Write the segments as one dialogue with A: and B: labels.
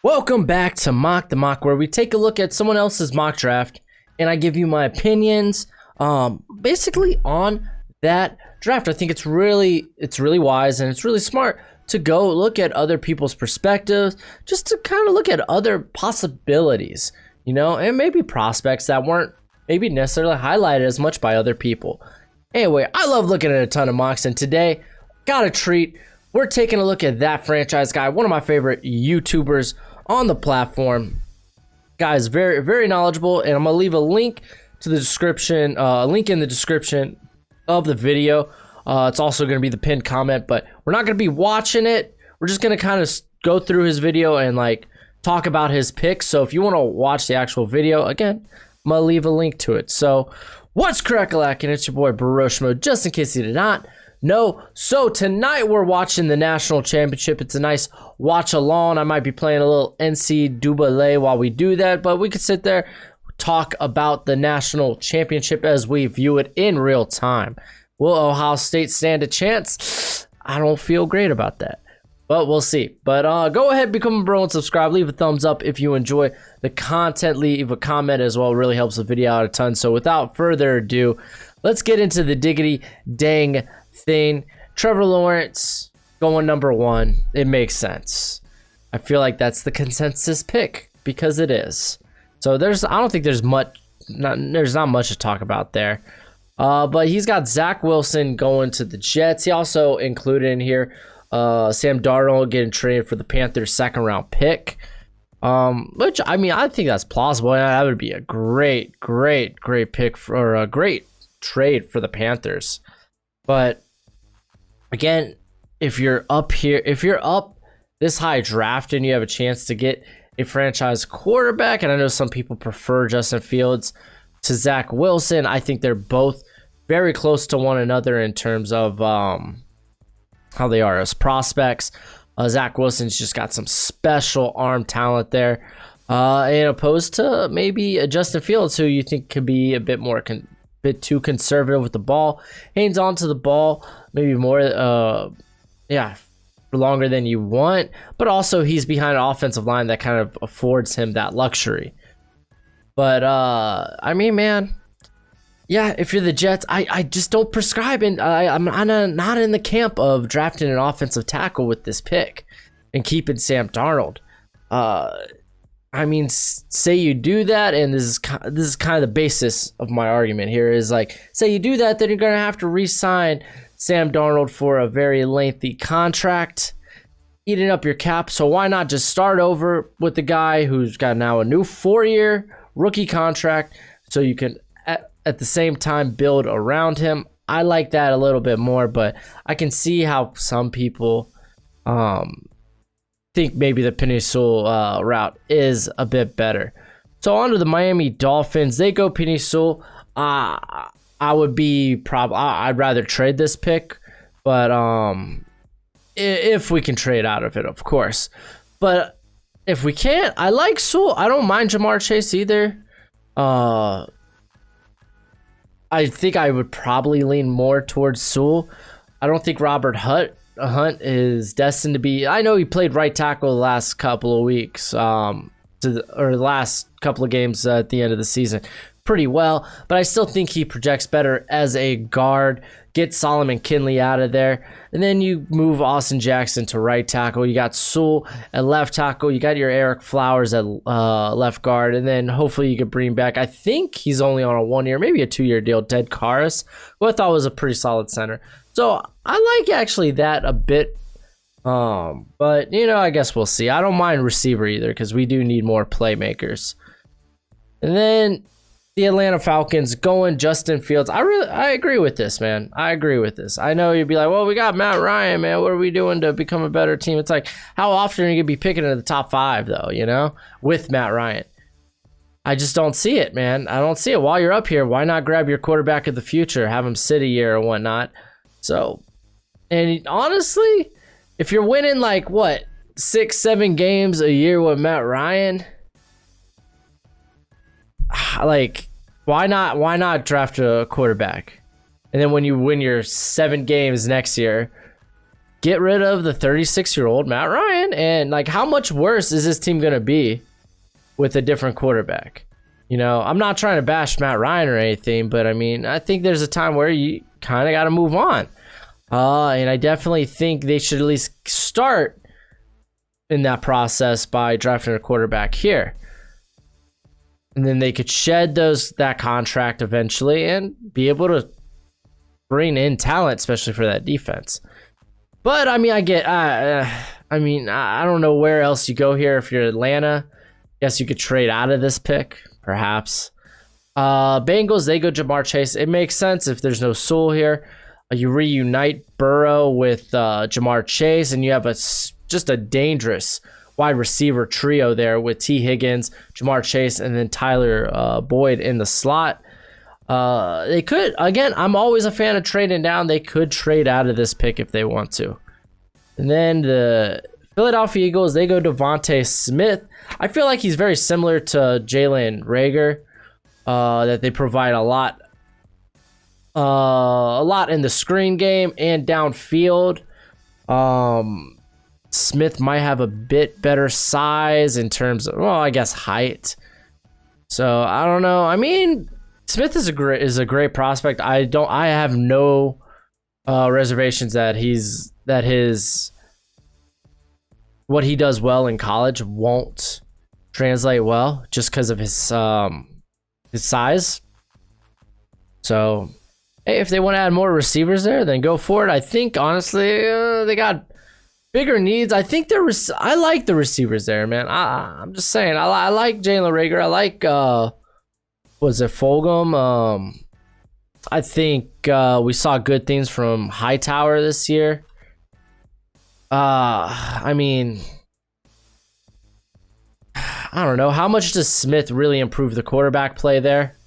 A: Welcome back to Mock the Mock, where we take a look at someone else's mock draft and I give you my opinions basically on that draft. I think it's really wise and it's really smart to go look at other people's perspectives, just to kind of look at other possibilities, and maybe prospects that weren't maybe necessarily highlighted as much by other people. Anyway, I love looking at a ton of mocks, and today, got a treat. We're taking a look at That Franchise Guy, one of my favorite YouTubers on the platform. Guy's very, very knowledgeable, and I'm gonna leave a link to the description, link in the description of the video. It's also gonna be the pinned comment, but we're not gonna be watching it. We're just gonna kind of go through his video and talk about his picks. So if you want to watch the actual video, again, I'm gonna leave a link to it. So what's crack-a-lackin'? It's your boy Baroshmo, just in case you did not know. So tonight we're watching the national championship. It's a nice watch along. I might be playing a little NCAA while we do that, but we could sit there, talk about the national championship as we view it in real time. Will Ohio State stand a chance? I don't feel great about that, but we'll see. But go ahead, become a bro and subscribe. Leave a thumbs up if you enjoy the content. Leave a comment as well. It really helps the video out a ton. So without further ado, let's get into the diggity dang thing. Trevor Lawrence going number one. It makes sense. I feel like that's the consensus pick because it is. So I don't think there's not much to talk about there. But he's got Zach Wilson going to the Jets. He also included in here Sam Darnold getting traded for the Panthers' second round pick. Which I think that's plausible. That would be a great pick or a great trade for the Panthers. But again, if you're up this high draft and you have a chance to get a franchise quarterback, and I know some people prefer Justin Fields to Zach Wilson, I think they're both very close to one another in terms of how they are as prospects. Zach Wilson's just got some special arm talent there, and opposed to maybe a Justin Fields, who you think could be a bit more bit too conservative with the ball, hangs on to the ball maybe more for longer than you want, but also he's behind an offensive line that kind of affords him that luxury. But man, yeah, if you're the Jets, I just don't prescribe, and I'm not in the camp of drafting an offensive tackle with this pick and keeping Sam Darnold. Say you do that, and this is kind of the basis of my argument here is say you do that, then you're going to have to re-sign Sam Darnold for a very lengthy contract, eating up your cap. So why not just start over with the guy who's got now a new 4-year rookie contract, so you can at the same time build around him. I like that a little bit more, but I can see how some people think maybe the Penei Sewell route is a bit better. So on to the Miami Dolphins. They go Penei Sewell. I'd rather trade this pick, but if we can trade out of it, of course. But if we can't, I like Sewell. I don't mind Jamar Chase either. I think I would probably lean more towards Sewell. I don't think Robert Hunt is destined to be. I know he played right tackle the last couple of weeks, or the last couple of games at the end of the season, pretty well. But I still think he projects better as a guard. Get Solomon Kinley out of there, and then you move Austin Jackson to right tackle. You got Sewell at left tackle. You got your Eric Flowers at left guard, and then hopefully you could bring back, I think he's only on a 1-year, maybe a 2-year deal, Ted Karras, who I thought was a pretty solid center. So I like actually that a bit, but I guess we'll see. I don't mind receiver either, because we do need more playmakers. And then the Atlanta Falcons going Justin Fields. I agree with this, man. I agree with this. I know you'd be like, well, we got Matt Ryan, man. What are we doing to become a better team? It's like, how often are you going to be picking in the top 5, though, with Matt Ryan? I just don't see it, man. I don't see it. While you're up here, why not grab your quarterback of the future, have him sit a year or whatnot? So, and honestly, if you're winning 6-7 games a year with Matt Ryan, why not draft a quarterback? And then when you win your 7 games next year, get rid of the 36-year-old Matt Ryan, and like, how much worse is this team gonna be with a different quarterback? You know, I'm not trying to bash Matt Ryan or anything, but I mean, I think there's a time where you kind of got to move on. And I definitely think they should at least start in that process by drafting a quarterback here. And then they could shed that contract eventually and be able to bring in talent, especially for that defense. But I mean, I don't know where else you go here. If you're Atlanta, guess you could trade out of this pick, perhaps. Bengals, they go Jamar Chase. It makes sense if there's no Sewell here. You reunite Burrow with Jamar Chase, and you have just a dangerous wide receiver trio there with T. Higgins, Jamar Chase, and then Tyler Boyd in the slot. They could, again, I'm always a fan of trading down. They could trade out of this pick if they want to. And then the Philadelphia Eagles, they go Devontae Smith. I feel like he's very similar to Jalen Reagor, that they provide a lot in the screen game and downfield. Smith might have a bit better size in terms of, well, I guess height. So I don't know. I mean, Smith is a great prospect. I have no reservations that what he does well in college won't translate well just because of his size. So, hey, if they want to add more receivers there, then go for it. I think honestly, they got bigger needs. I think I like the receivers there, man. I'm just saying, I like Jalen Reagor. I like was it Fulgham? I think we saw good things from Hightower this year. I mean, I don't know. How much does Smith really improve the quarterback play there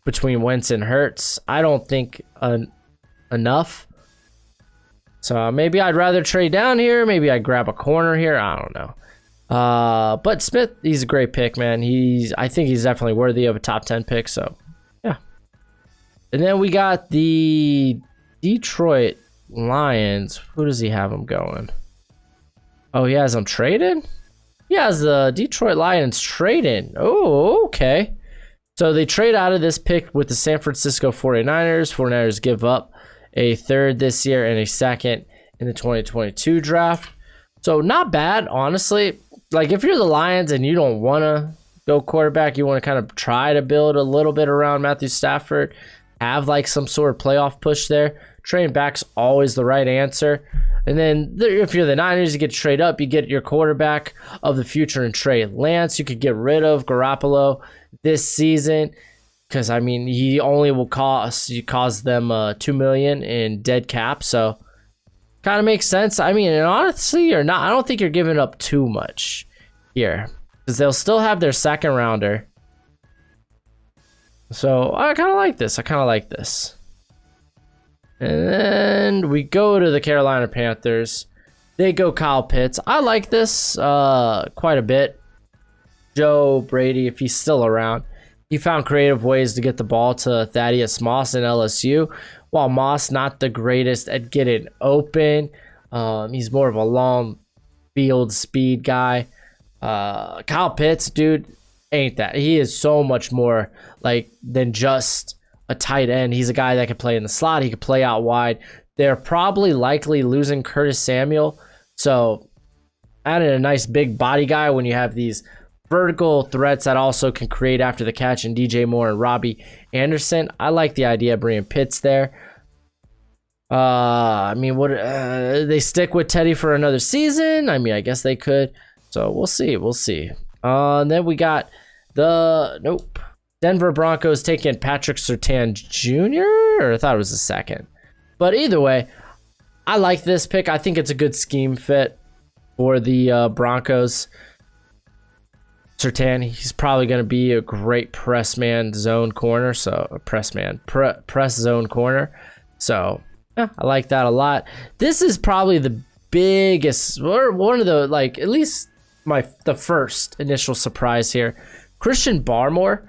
A: between Wentz and Hurts? I don't think enough. So maybe I'd rather trade down here. Maybe I'd grab a corner here. I don't know. But Smith, he's a great pick, man. I think he's definitely worthy of a top 10 pick. So, yeah. And then we got the Detroit Lions. Who does he have him going? Oh, he has them traded? He has the Detroit Lions traded. Oh, okay. So they trade out of this pick with the San Francisco 49ers. 49ers give up a third this year and a second in the 2022 draft. So not bad, honestly. Like, if you're the Lions and you don't want to go quarterback, you want to kind of try to build a little bit around Matthew Stafford, have like some sort of playoff push there, trading back's always the right answer. And then if you're the Niners, you get to trade up. You get your quarterback of the future in Trey Lance. You could get rid of Garoppolo this season because, I mean, he only will cause them $2 million in dead cap. So kind of makes sense. I mean, and honestly, you're not. I don't think you're giving up too much here because they'll still have their second rounder. So I kind of like this. And then we go to the Carolina Panthers. They go Kyle Pitts. I like this quite a bit. Joe Brady, if he's still around, he found creative ways to get the ball to Thaddeus Moss in LSU. While Moss not the greatest at getting open, he's more of a long field speed guy. Kyle Pitts, dude, ain't that. He is so much more like than just a tight end. He's a guy that could play in the slot. He could play out wide. They're probably likely losing Curtis Samuel. So adding a nice big body guy when you have these vertical threats that also can create after the catch and DJ Moore and Robbie Anderson. I like the idea of bringing Pitts there. I mean, they stick with Teddy for another season? I mean, I guess they could. So we'll see. And then we got Denver Broncos taking Patrick Surtain Jr. Or I thought it was the second. But either way, I like this pick. I think it's a good scheme fit for the Broncos. Surtain, he's probably going to be a great press zone corner. So press zone corner. So yeah, I like that a lot. This is probably the biggest, or one of the, like, at least the first initial surprise here. Christian Barmore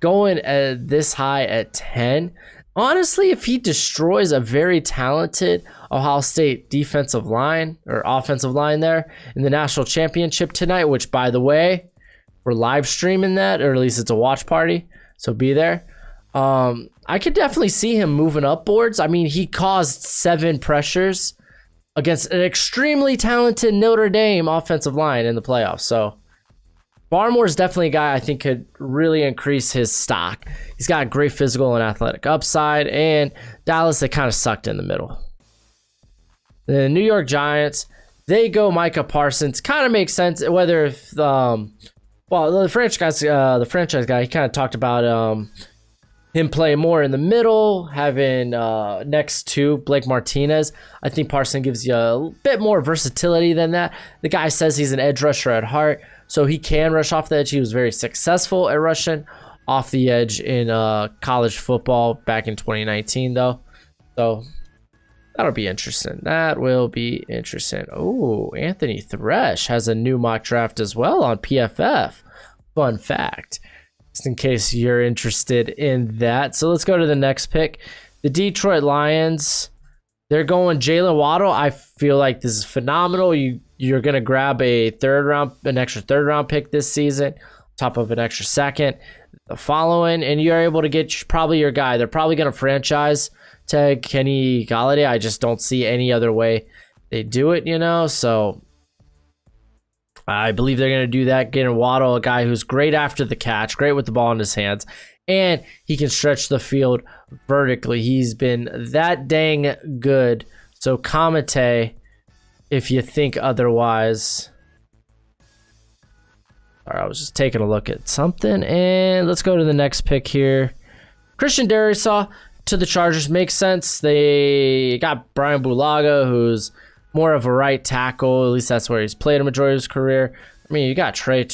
A: going this high at 10. Honestly, if he destroys a very talented Ohio State defensive line or offensive line there in the national championship tonight, which, by the way, we're live streaming that, or at least it's a watch party, so be there. I could definitely see him moving up boards. I mean, he caused 7 pressures against an extremely talented Notre Dame offensive line in the playoffs. So Barmore is definitely a guy I think could really increase his stock. He's got great physical and athletic upside, and Dallas, they kind of sucked in the middle. The New York Giants, they go Micah Parsons. Kind of makes sense whether if the franchise guy, he kind of talked about him playing more in the middle, having next to Blake Martinez. I think Parsons gives you a bit more versatility than that. The guy says he's an edge rusher at heart, so he can rush off the edge. He was very successful at rushing off the edge in college football back in 2019, though. So that'll be interesting. That will be interesting. Oh, Anthony Thresh has a new mock draft as well on PFF. Fun fact, just in case you're interested in that. So let's go to the next pick. The Detroit Lions, they're going Jalen Waddle. I feel like this is phenomenal. You're going to grab an extra third round pick this season, top of an extra second the following, and you're able to get probably your guy. They're probably going to franchise tag Kenny Golladay. I just don't see any other way they do it, so I believe they're going to do that, getting Waddle, a guy who's great after the catch, great with the ball in his hands, and he can stretch the field vertically. He's been that dang good. So Kamate, if you think otherwise. All right, I was just taking a look at something, and let's go to the next pick here. Christian Darrisaw to the Chargers makes sense. They got Brian Bulaga, who's more of a right tackle. At least that's where he's played a majority of his career. I mean, you got Trey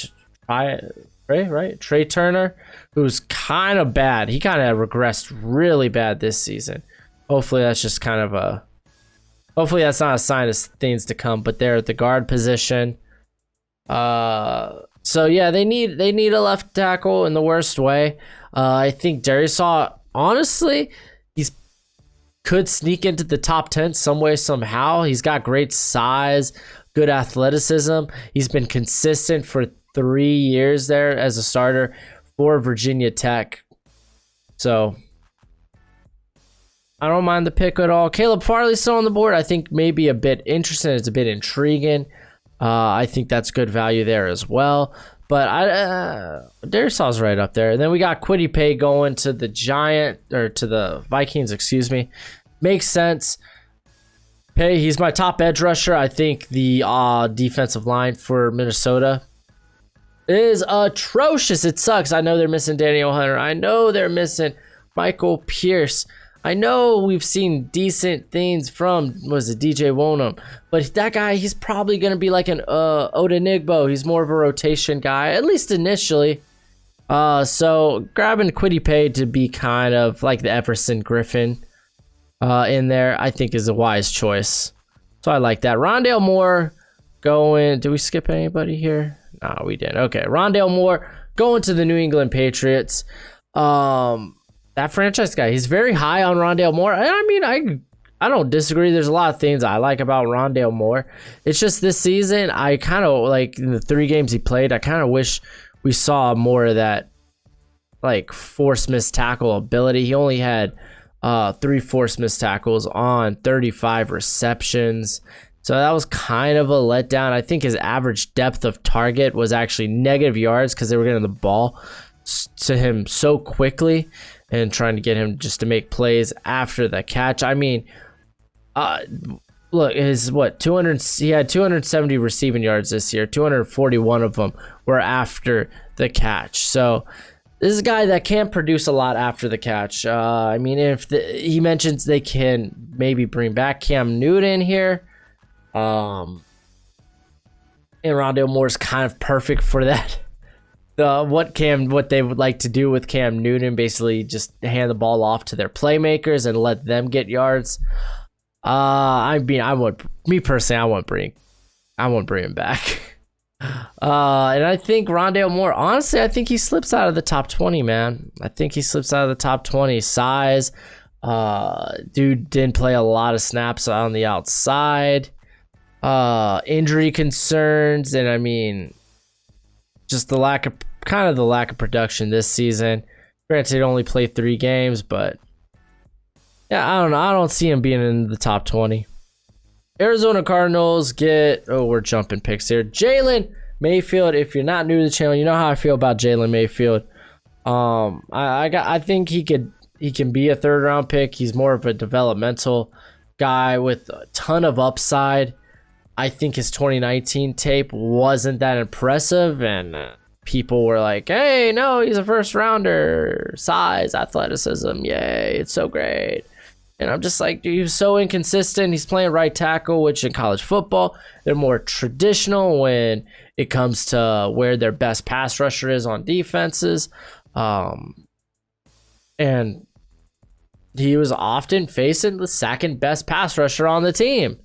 A: Turner, who's kind of bad. He kind of regressed really bad this season. Hopefully that's just hopefully that's not a sign of things to come, but they're at the guard position. So yeah, they need a left tackle in the worst way. I think Darrisaw, honestly, could sneak into the top 10 some way, somehow. He's got great size, good athleticism. He's been consistent for 3 years there as a starter for Virginia Tech. So I don't mind the pick at all. Caleb Farley's still on the board. I think maybe a bit interesting. It's a bit intriguing. I think that's good value there as well. But Darrisaw's right up there. And then we got Kwity Paye going to the Vikings, excuse me. Makes sense. Paye, he's my top edge rusher. I think the defensive line for Minnesota is atrocious. It sucks. I know they're missing Daniel Hunter. I know they're missing Michael Pierce. I know we've seen decent things from, DJ Wonham, but that guy, he's probably going to be like an Odenigbo. He's more of a rotation guy, at least initially. So grabbing Kwity Paye to be kind of like the Everson Griffin in there, I think is a wise choice. So I like that. Rondale Moore going, did we skip anybody here? No, we didn't. Okay, Rondale Moore going to the New England Patriots. That franchise guy, he's very high on Rondale Moore. I mean, I don't disagree. There's a lot of things I like about Rondale Moore. It's just this season, I kind of like in the 3 games he played, I kind of wish we saw more of that like force missed tackle ability. He only had 3 force missed tackles on 35 receptions. So that was kind of a letdown. I think his average depth of target was actually negative yards because they were getting the ball to him so quickly and trying to get him just to make plays after the catch. I mean, look, he had 270 receiving yards this year. 241 of them were after the catch. So this is a guy that can produce a lot after the catch. I mean, he mentions they can maybe bring back Cam Newton here. And Rondale Moore is kind of perfect for that. What they would like to do with Cam Newton, basically just hand the ball off to their playmakers and let them get yards. I mean, I won't bring him back. And I think Rondale Moore, honestly, I think he slips out of the top 20, man. I think he slips out of the top 20. Size, Dude didn't play a lot of snaps on the outside. Injury concerns, and I mean, just the lack of production this season. Granted, only played 3 games, but yeah, I don't know. I don't see him being in the top 20. Arizona Cardinals we're jumping picks here. Jalen Mayfield. If you're not new to the channel, you know how I feel about Jalen Mayfield. I think he can be a 3rd round pick. He's more of a developmental guy with a ton of upside. I think his 2019 tape wasn't that impressive, and people were like, hey, no, he's a 1st rounder. Size, athleticism, yay, it's so great. And I'm just like, dude, he was so inconsistent. He's playing right tackle, which in college football, they're more traditional when it comes to where their best pass rusher is on defenses. And he was often facing the 2nd best pass rusher on the team.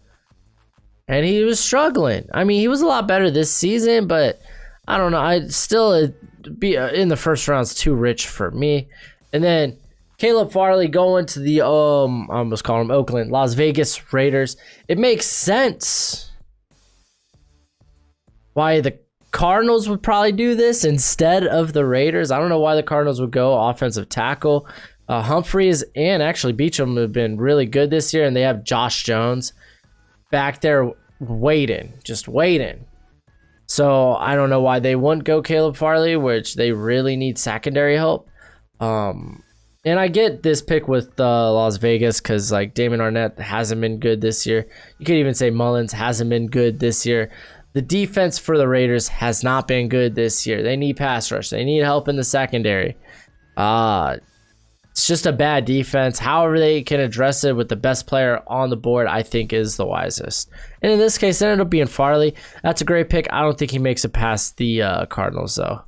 A: And he was struggling. I mean, he was a lot better this season, but I don't know. I'd still be in the 1st round's too rich for me. And then Caleb Farley going to the I almost call him Oakland, Las Vegas Raiders. It makes sense why the Cardinals would probably do this instead of the Raiders. I don't know why the Cardinals would go offensive tackle. Humphreys and actually Beachum have been really good this year, and they have Josh Jones back there just waiting. So I don't know why they wouldn't go Caleb Farley, which they really need secondary help. And I get this pick with Las Vegas because like Damon Arnett hasn't been good this year. You could even say Mullins hasn't been good this year. The defense for the Raiders has not been good this year. They need pass rush. They need help in the secondary. It's just a bad defense. However they can address it with the best player on the board, I think is the wisest. And in this case, it ended up being Farley. That's a great pick. I don't think he makes it past the Cardinals, though.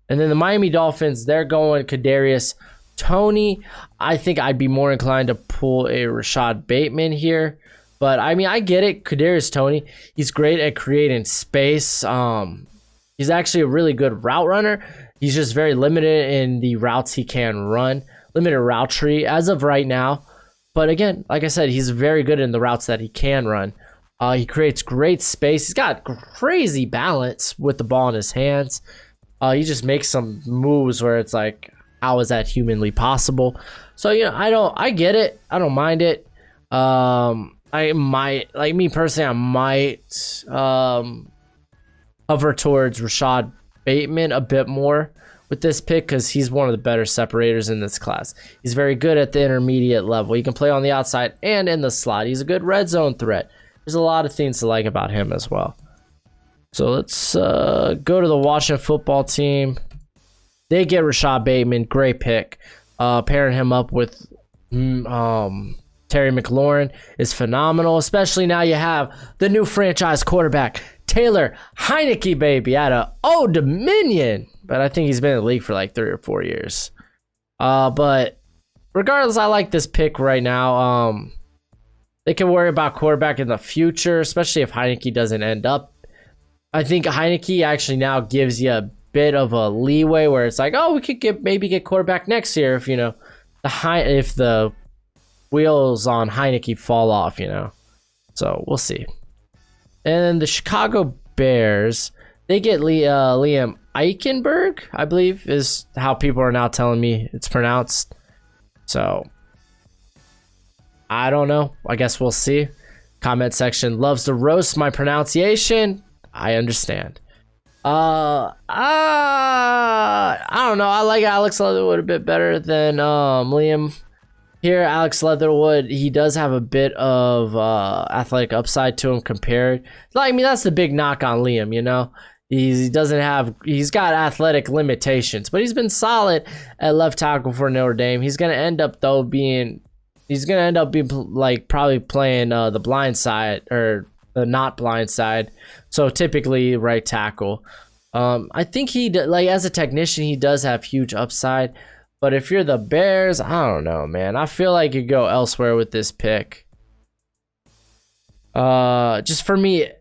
A: And then the Miami Dolphins, they're going Kadarius Toney. I think I'd be more inclined to pull a Rashad Bateman here. But, I mean, I get it. Kadarius Toney, he's great at creating space. He's actually a really good route runner. He's just very limited in the routes he can run. Limited route tree as of right now. But again, like I said, he's very good in the routes that he can run. He creates great space. He's got crazy balance with the ball in his hands. He just makes some moves where it's like, how is that humanly possible? So, you know, I get it. I don't mind it. I might, like me personally, I might hover towards Rashad Bateman a bit more with this pick because he's one of the better separators in this class. He's very good at the intermediate level. He can play on the outside and in the slot. He's a good red zone threat. There's a lot of things to like about him as well. So let's go to the Washington football team. They get Rashad Bateman. Great pick. Pairing him up with Terry McLaurin is phenomenal, especially now you have the new franchise quarterback, Taylor Heineke, baby, out of Old Dominion. But I think he's been in the league for like 3 or 4 years. But regardless, I like this pick right now. They can worry about quarterback in the future, especially if Heineke doesn't end up. I think Heineke actually now gives you a bit of a leeway where it's like, oh, we could maybe get quarterback next year if, you know, if the wheels on Heineke fall off, you know. So we'll see. And the Chicago Bears, they get Liam Eichenberg, I believe, is how people are now telling me it's pronounced. So I don't know. I guess we'll see. Comment section loves to roast my pronunciation. I understand. I don't know. I like Alex Leatherwood a bit better than Liam. Here, Alex Leatherwood, he does have a bit of athletic upside to him compared. I mean, that's the big knock on Liam, you know. He's got athletic limitations, but he's been solid at left tackle for Notre Dame. He's gonna end up being like probably playing the blind side or the not blind side. So typically right tackle. I think as a technician, he does have huge upside. But if you're the Bears, I don't know, man. I feel like you go elsewhere with this pick. Just for me,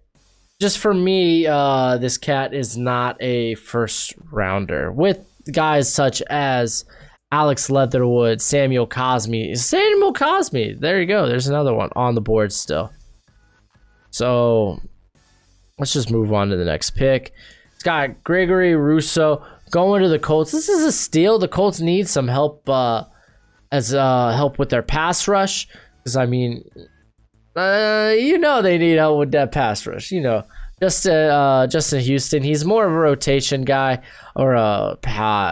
A: this cat is not a first rounder. With guys such as Alex Leatherwood, Samuel Cosme. Samuel Cosme. There you go. There's another one on the board still. So let's just move on to the next pick. It's got Gregory Rousseau going to the Colts. This is a steal. The Colts need some help help with their pass rush. Because, I mean, they need help with that pass rush. Justin Houston, he's more of a rotation guy, or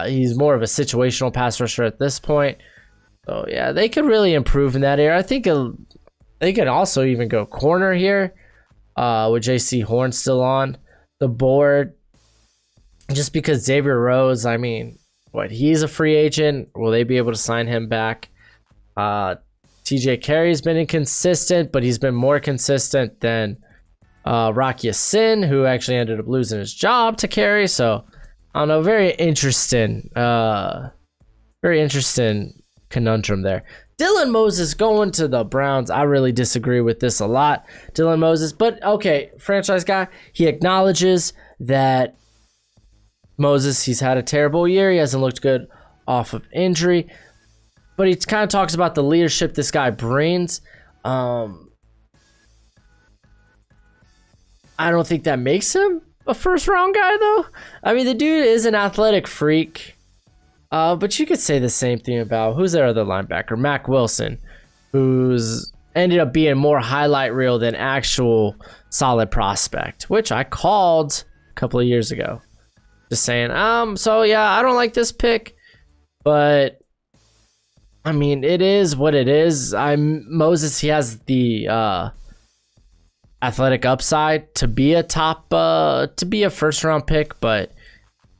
A: he's more of a situational pass rusher at this point. So yeah, they could really improve in that area. I think they could also even go corner here, with J.C. Horn still on the board. Just because Xavier Rhodes, I mean, he's a free agent. Will they be able to sign him back? TJ Carey's been inconsistent, but he's been more consistent than Rocky Sin, who actually ended up losing his job to Carey. So I don't know, very interesting conundrum there. Dylan Moses going to the Browns. I really disagree with this a lot, Dylan Moses. But okay, franchise guy, he acknowledges that Moses, he's had a terrible year. He hasn't looked good off of injury. But he kind of talks about the leadership this guy brings. I don't think that makes him a first-round guy, though. I mean, the dude is an athletic freak. But you could say the same thing about, who's their other linebacker? Mac Wilson, who's ended up being more highlight reel than actual solid prospect, which I called a couple of years ago. Just saying, so yeah, I don't like this pick, but I mean, it is what it is. Moses, he has the athletic upside to be a first round pick, but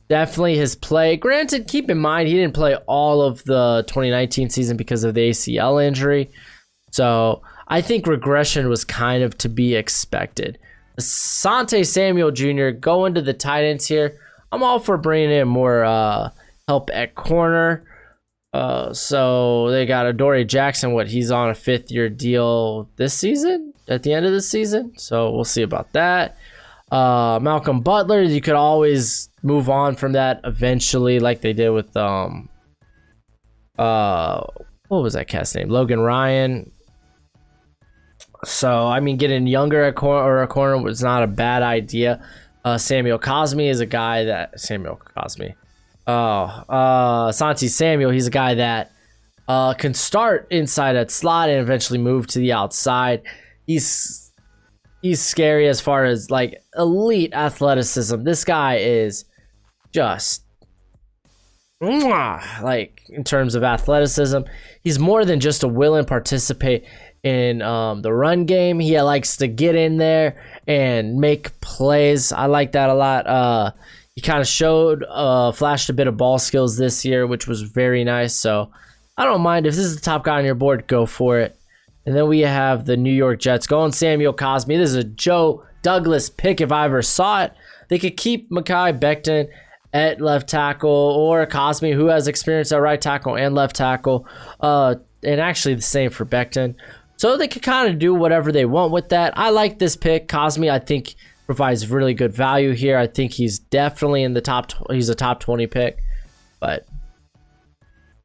A: definitely his play. Granted, keep in mind, he didn't play all of the 2019 season because of the ACL injury. So I think regression was kind of to be expected. Asante Samuel Jr. going to the tight ends here. I'm all for bringing in more help at corner. So they got Adoree Jackson. He's on a 5th-year deal this season, at the end of the season. So we'll see about that. Malcolm Butler, you could always move on from that eventually, like they did with what was that cat's name? Logan Ryan. So I mean, getting younger at corner was not a bad idea. Samuel Cosme is a guy that Santi Samuel, he's a guy that can start inside at slot and eventually move to the outside. He's scary as far as like elite athleticism. This guy is just like, in terms of athleticism, he's more than just a will and participate in the run game. He likes to get in there and make plays. I like that a lot. He kind of flashed a bit of ball skills this year, which was very nice. So I don't mind. If this is the top guy on your board, go for it. And then we have the New York Jets going Samuel Cosme. This is a Joe Douglas pick if I ever saw it. They could keep Mekhi Becton at left tackle, or Cosme, who has experience at right tackle and left tackle. And actually the same for Becton. So they could kind of do whatever they want with that. I like this pick. Cosme, I think, provides really good value here. I think he's definitely in the he's a top 20 pick, but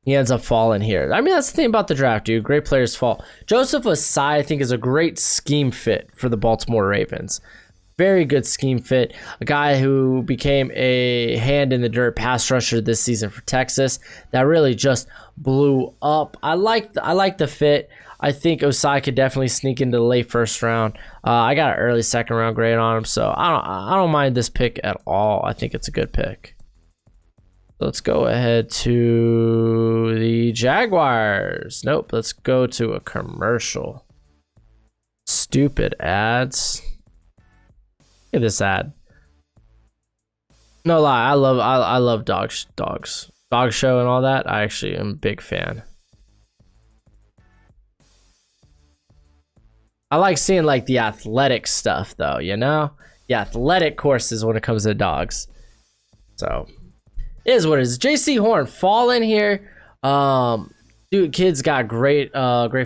A: he ends up falling here. I mean, that's the thing about the draft, dude. Great players fall. Joseph Ossai, I think, is a great scheme fit for the Baltimore Ravens. Very good scheme fit. A guy who became a hand-in-the-dirt pass rusher this season for Texas that really just blew up. I like the fit. I think Ossai could definitely sneak into the late first round. I got an early second round grade on him, so I don't mind this pick at all. I think it's a good pick. Let's go ahead to the Jaguars. Nope, let's go to a commercial. Stupid ads. Look at this ad. No lie, I love dogs, dog show and all that. I actually am a big fan. I like seeing like the athletic stuff though, you know? The athletic courses when it comes to dogs. So it is what it is. JC Horn falling here. Dude, kid's got great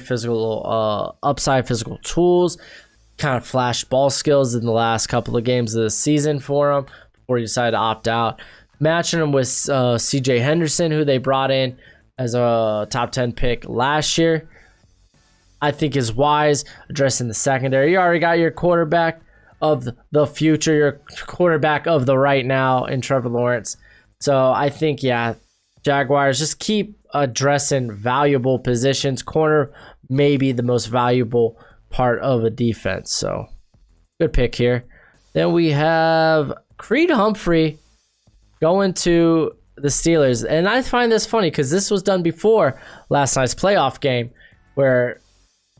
A: physical upside physical tools. Kind of flashed ball skills in the last couple of games of the season for him before he decided to opt out. Matching him with CJ Henderson, who they brought in as a top 10 pick last year. I think is wise, addressing the secondary. You already got your quarterback of the future, your quarterback of the right now in Trevor Lawrence. So I think, yeah, Jaguars just keep addressing valuable positions. Corner maybe the most valuable part of a defense. So good pick here. Then we have Creed Humphrey going to the Steelers. And I find this funny because this was done before last night's playoff game where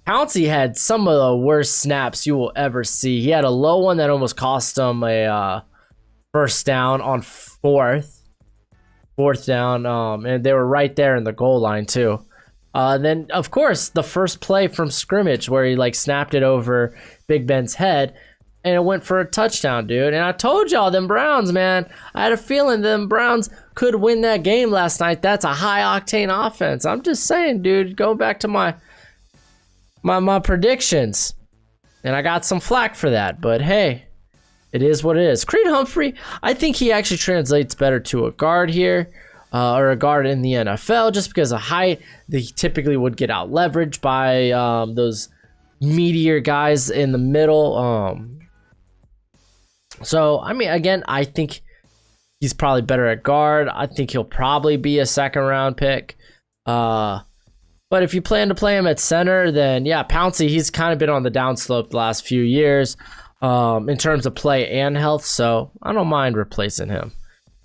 A: Pouncey had some of the worst snaps you will ever see. He had a low one that almost cost him a first down on fourth down, and they were right there in the goal line too. Then of course the first play from scrimmage where he like snapped it over Big Ben's head, and it went for a touchdown, dude. And I told y'all, them Browns, man, I had a feeling them Browns could win that game last night. That's a high octane offense. I'm just saying, dude. Go back to my predictions, and I got some flack for that, but hey, it is what it is. Creed Humphrey, I think he actually translates better to a guard here, or a guard in the NFL, just because of height. They typically would get out leveraged by those meteor guys in the middle. So I mean, again, I think he's probably better at guard. I think he'll probably be a second round pick. But if you plan to play him at center, then yeah, Pouncey, he's kind of been on the downslope the last few years in terms of play and health, so I don't mind replacing him.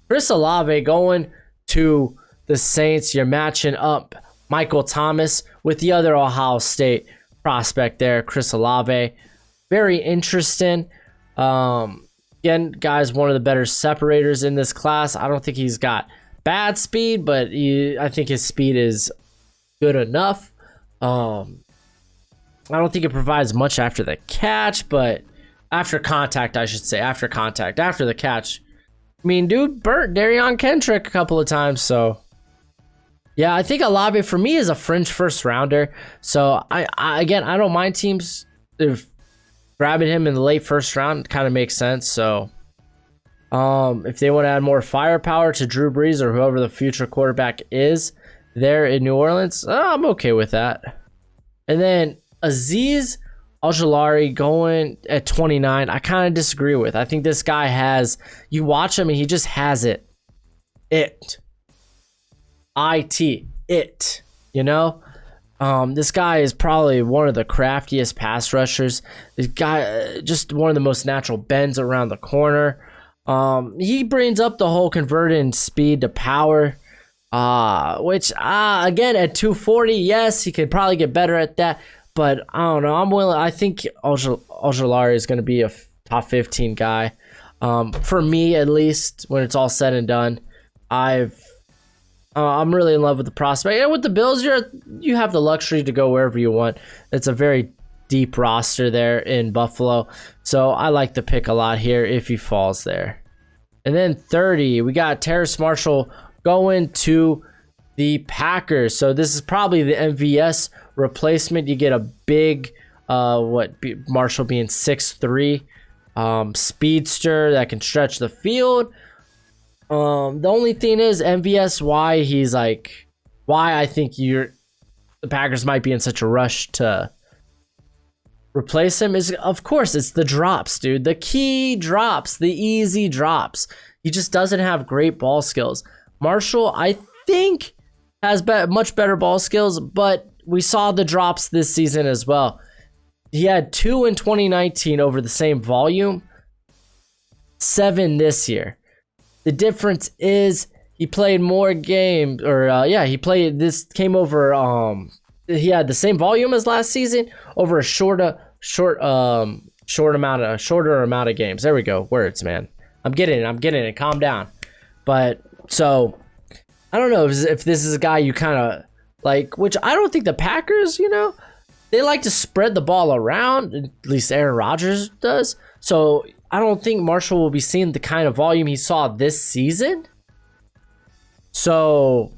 A: Chris Olave going to the Saints. You're matching up Michael Thomas with the other Ohio State prospect there, Chris Olave. Very interesting. Again, guy's one of the better separators in this class. I don't think he's got bad speed, but I think his speed is good enough. I don't think it provides much after the catch, but after contact, I should say. After contact. After the catch. I mean, dude burnt Darion Kendrick a couple of times, so yeah, I think Olave for me is a fringe first rounder. So I again, I don't mind teams if grabbing him in the late first round. Kind of makes sense. So if they want to add more firepower to Drew Brees or whoever the future quarterback is there in New Orleans, I'm okay with that. And then Azeez Ojulari going at 29, I kind of disagree with. I think this guy has, you watch him and he just has it. It. You know? This guy is probably one of the craftiest pass rushers. This guy, just one of the most natural bends around the corner. He brings up the whole converting speed to power. Which again at 240, yes, he could probably get better at that, but I don't know. I think Ojulari is going to be a top 15 guy, for me at least. When it's all said and done, I'm really in love with the prospect. And with the Bills, you have the luxury to go wherever you want. It's a very deep roster there in Buffalo, so I like the pick a lot here if he falls there. And then 30, we got Terrace Marshall going to the Packers. So this is probably the MVS replacement. You get a big, Marshall being 6'3", speedster that can stretch the field. The only thing is MVS, why I think the Packers might be in such a rush to replace him is, of course, it's the drops, dude. The key drops, the easy drops. He just doesn't have great ball skills. Marshall, I think, has much better ball skills, but we saw the drops this season as well. He had 2 in 2019 over the same volume, 7 this year. The difference is he played more games, came over, he had the same volume as last season over a shorter amount of games. There we go. Words, man. I'm getting it. Calm down. But so I don't know if this is a guy you kind of like, which I don't think the Packers, they like to spread the ball around. At least Aaron Rodgers does. So I don't think Marshall will be seeing the kind of volume he saw this season. So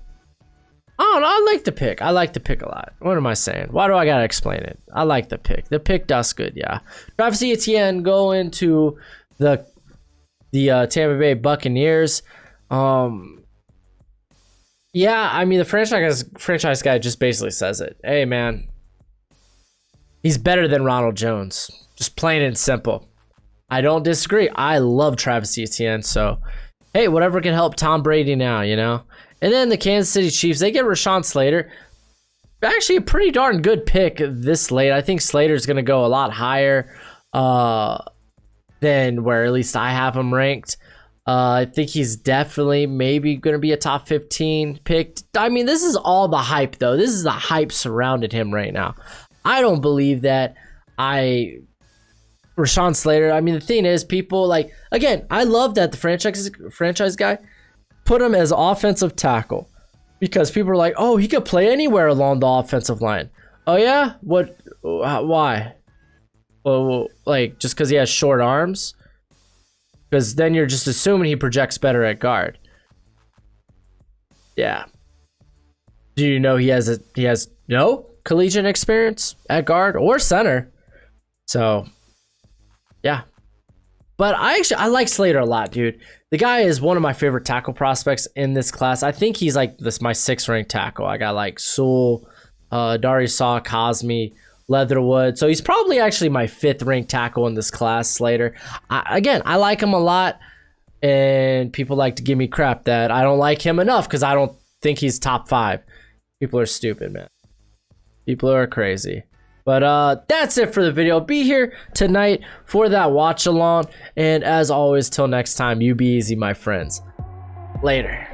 A: I don't know. I like the pick. I like the pick a lot. What am I saying? Why do I gotta explain it? I like the pick. The pick does good, yeah. Travis Etienne going to the Tampa Bay Buccaneers. Yeah, I mean, the franchise guy just basically says it. Hey, man, he's better than Ronald Jones. Just plain and simple. I don't disagree. I love Travis Etienne. So, hey, whatever can help Tom Brady now, you know? And then the Kansas City Chiefs, they get Rashawn Slater. Actually, a pretty darn good pick this late. I think Slater's going to go a lot higher than where at least I have him ranked. I think he's definitely maybe going to be a top 15 pick. I mean, this is all the hype, though. This is the hype surrounded him right now. I don't believe that Rashawn Slater, I mean, the thing is, people like, again, I love that the franchise guy put him as offensive tackle because people are like, oh, he could play anywhere along the offensive line. Oh, yeah? What? Why? Well, like, just because he has short arms? Because then you're just assuming he projects better at guard. Yeah. Do you know he has no collegiate experience at guard or center? So, yeah. But I like Slater a lot, dude. The guy is one of my favorite tackle prospects in this class. I think he's like my 6th ranked tackle. I got like Sewell, Darius Saw, Cosme, Leatherwood. So he's probably actually my 5th ranked tackle in this class, Slater. I like him a lot, and people like to give me crap that I don't like him enough because I don't think he's top 5. People are stupid, man. People are crazy. But that's it for the video. Be here tonight for that watch along. And as always, till next time, you be easy, my friends. Later.